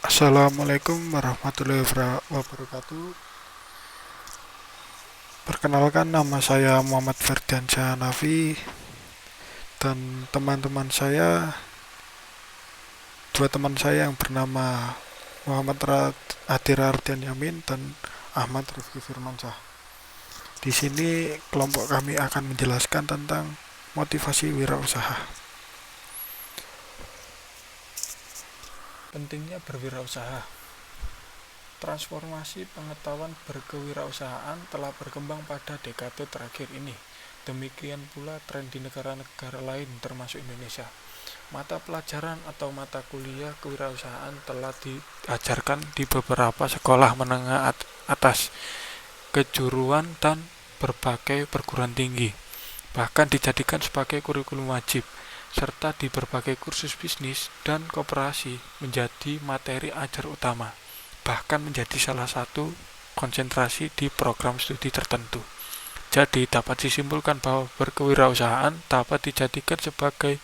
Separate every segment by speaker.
Speaker 1: Assalamualaikum warahmatullahi wabarakatuh. Perkenalkan, nama saya Muhammad Ferdiansyah Hanafi, dan dua teman saya yang bernama Muhammad Adira Ardian Yamin dan Ahmad Rifki Firmansyah. Di sini kelompok kami akan menjelaskan tentang motivasi wirausaha. Pentingnya berwirausaha. Transformasi pengetahuan berkewirausahaan telah berkembang pada dekade terakhir ini. Demikian pula tren di negara-negara lain termasuk Indonesia. Mata pelajaran atau mata kuliah kewirausahaan telah diajarkan di beberapa sekolah menengah atas, kejuruan, dan berbagai perguruan tinggi. Bahkan dijadikan sebagai kurikulum wajib, serta di berbagai kursus bisnis dan koperasi menjadi materi ajar utama, bahkan menjadi salah satu konsentrasi di program studi tertentu. Jadi dapat disimpulkan bahwa berkewirausahaan dapat dijadikan sebagai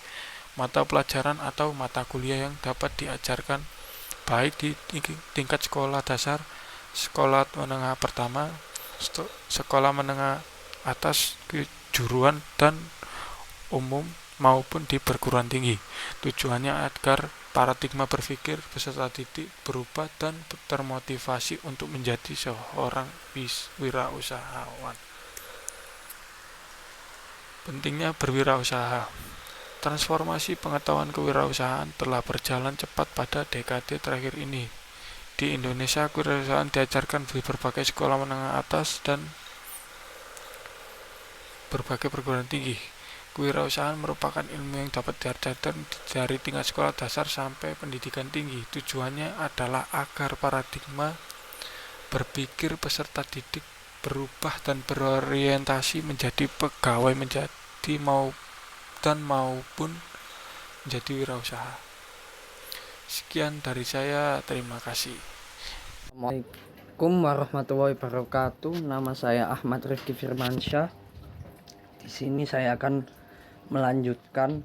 Speaker 1: mata pelajaran atau mata kuliah yang dapat diajarkan baik di tingkat sekolah dasar, sekolah menengah pertama, sekolah menengah atas, kejuruan, dan umum maupun di perguruan tinggi. Tujuannya agar paradigma berpikir peserta didik berubah dan termotivasi untuk menjadi seorang wirausahawan. Pentingnya berwirausaha. Transformasi pengetahuan kewirausahaan telah berjalan cepat pada dekade terakhir ini. Di Indonesia, kewirausahaan diajarkan di berbagai sekolah menengah atas dan berbagai perguruan tinggi. Kewirausahaan merupakan ilmu yang dapat diajarkan dari tingkat sekolah dasar sampai pendidikan tinggi. Tujuannya adalah agar paradigma berpikir peserta didik berubah dan berorientasi menjadi pegawai maupun menjadi wirausaha. Sekian dari saya, terima kasih.
Speaker 2: Assalamualaikum warahmatullahi wabarakatuh. Nama saya Ahmad Rifki Firmansyah. Di sini saya akan melanjutkan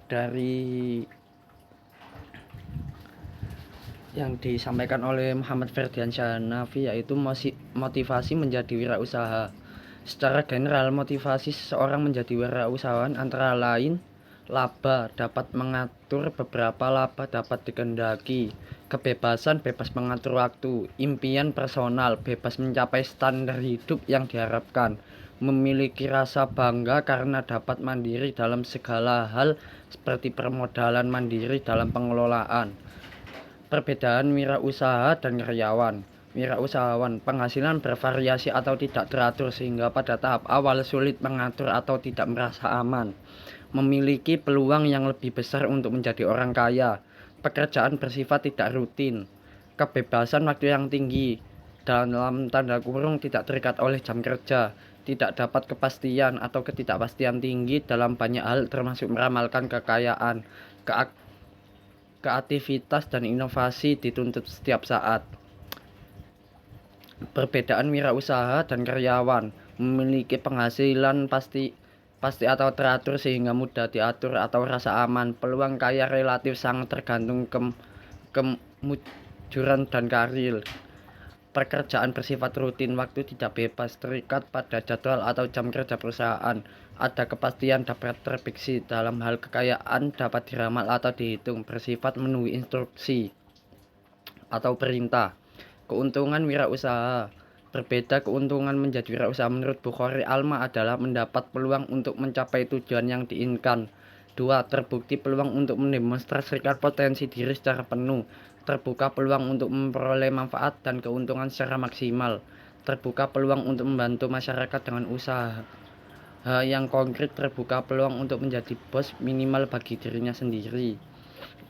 Speaker 2: dari yang disampaikan oleh Muhammad Ferdiansyah Hanafi, yaitu motivasi menjadi wirausaha. Secara general, motivasi seseorang menjadi wirausahawan antara lain laba, dapat mengatur beberapa laba dapat dikehendaki, kebebasan, bebas mengatur waktu, impian personal, bebas mencapai standar hidup yang diharapkan, memiliki rasa bangga karena dapat mandiri dalam segala hal seperti permodalan, mandiri dalam pengelolaan. Perbedaan wirausaha dan karyawan. Wirausahawan, penghasilan bervariasi atau tidak teratur sehingga pada tahap awal sulit mengatur atau tidak merasa aman. Memiliki peluang yang lebih besar untuk menjadi orang kaya. Pekerjaan bersifat tidak rutin. Kebebasan waktu yang tinggi, dalam tanda kurung tidak terikat oleh jam kerja. Tidak dapat kepastian atau ketidakpastian tinggi dalam banyak hal termasuk meramalkan kekayaan. Kreativitas dan inovasi dituntut setiap saat. Perbedaan wirausaha dan karyawan. Memiliki penghasilan pasti atau teratur sehingga mudah diatur atau rasa aman. Peluang kaya relatif sangat tergantung kemujuran dan karir. Pekerjaan bersifat rutin, waktu tidak bebas, terikat pada jadwal atau jam kerja perusahaan. Ada kepastian dapat terprediksi dalam hal kekayaan, dapat diramal atau dihitung, bersifat memenuhi instruksi atau perintah. Keuntungan wirausaha. Berbeda keuntungan menjadi wirausaha menurut Bukhari Alma adalah mendapat peluang untuk mencapai tujuan yang diinginkan. 2. Terbukti peluang untuk mendemonstrasikan potensi diri secara penuh. Terbuka peluang untuk memperoleh manfaat dan keuntungan secara maksimal. Terbuka peluang untuk membantu masyarakat dengan usaha yang konkret. Terbuka peluang untuk menjadi bos minimal bagi dirinya sendiri.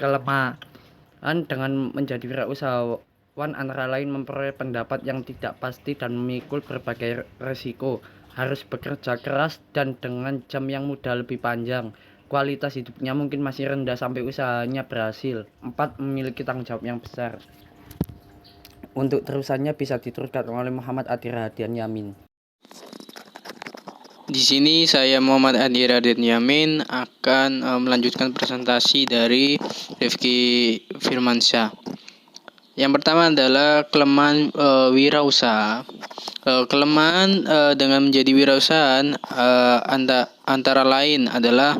Speaker 2: Kelemahan dengan menjadi wirausahawan antara lain memperoleh pendapat yang tidak pasti dan memikul berbagai resiko, harus bekerja keras dan dengan jam yang mudah lebih panjang, kualitas hidupnya mungkin masih rendah sampai usahanya berhasil. 4. Memiliki tanggung jawab yang besar. Untuk terusannya bisa diteruskan oleh Muhammad Adira Ardian Yamin.
Speaker 3: Di sini saya Muhammad Adi Raden Yamin akan melanjutkan presentasi dari Rifki Firmansyah. Yang pertama adalah kelemahan wirausaha. Kelemahan dengan menjadi wirausahaan antara lain adalah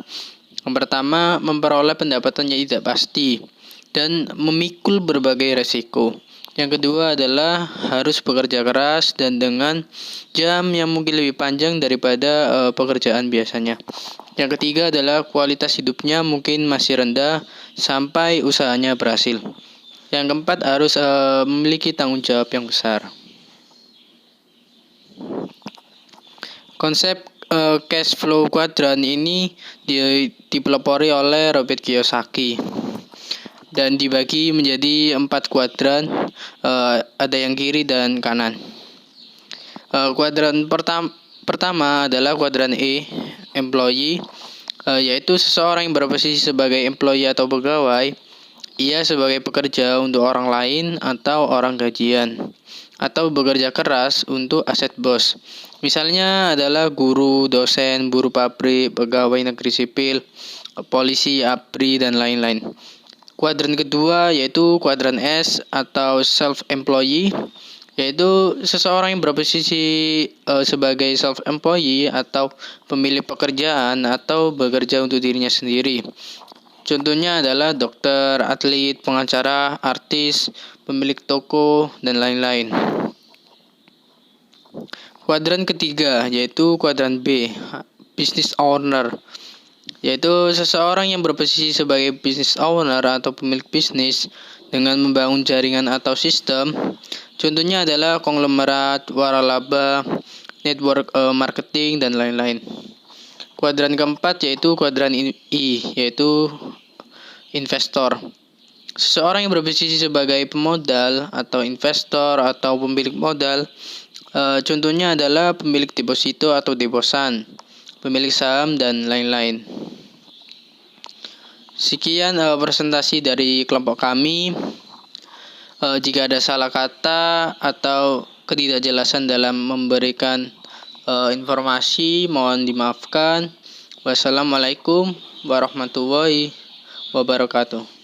Speaker 3: yang pertama, memperoleh pendapatan yang tidak pasti dan memikul berbagai resiko. Yang kedua adalah harus bekerja keras dan dengan jam yang mungkin lebih panjang daripada pekerjaan biasanya. Yang ketiga adalah kualitas hidupnya mungkin masih rendah sampai usahanya berhasil. Yang keempat harus memiliki tanggung jawab yang besar. Konsep cash flow kuadran ini dipelopori oleh Robert Kiyosaki dan dibagi menjadi 4 kuadran, ada yang kiri dan kanan. Kuadran pertama adalah kuadran E, employee, yaitu seseorang yang berposisi sebagai employee atau pegawai. Ia sebagai pekerja untuk orang lain atau orang gajian, atau bekerja keras untuk aset bos. Misalnya adalah guru, dosen, buruh pabrik, pegawai negeri sipil, polisi, ABRI, dan lain-lain. Kuadran kedua yaitu kuadran S atau self-employee, yaitu seseorang yang berposisi sebagai self-employee atau pemilik pekerjaan atau bekerja untuk dirinya sendiri. Contohnya adalah dokter, atlet, pengacara, artis, pemilik toko, dan lain-lain. Kuadran ketiga yaitu kuadran B, business owner, yaitu seseorang yang berposisi sebagai business owner atau pemilik bisnis dengan membangun jaringan atau sistem. Contohnya adalah konglomerat, waralaba, network marketing, dan lain-lain. Kuadran keempat yaitu kuadran I, yaitu investor. Seseorang yang berposisi sebagai pemodal atau investor atau pemilik modal. Contohnya adalah pemilik deposito atau deposan, pemilik saham, dan lain-lain. Sekian presentasi dari kelompok kami. Jika ada salah kata atau ketidakjelasan dalam memberikan informasi, mohon dimaafkan. Wassalamualaikum warahmatullahi wabarakatuh.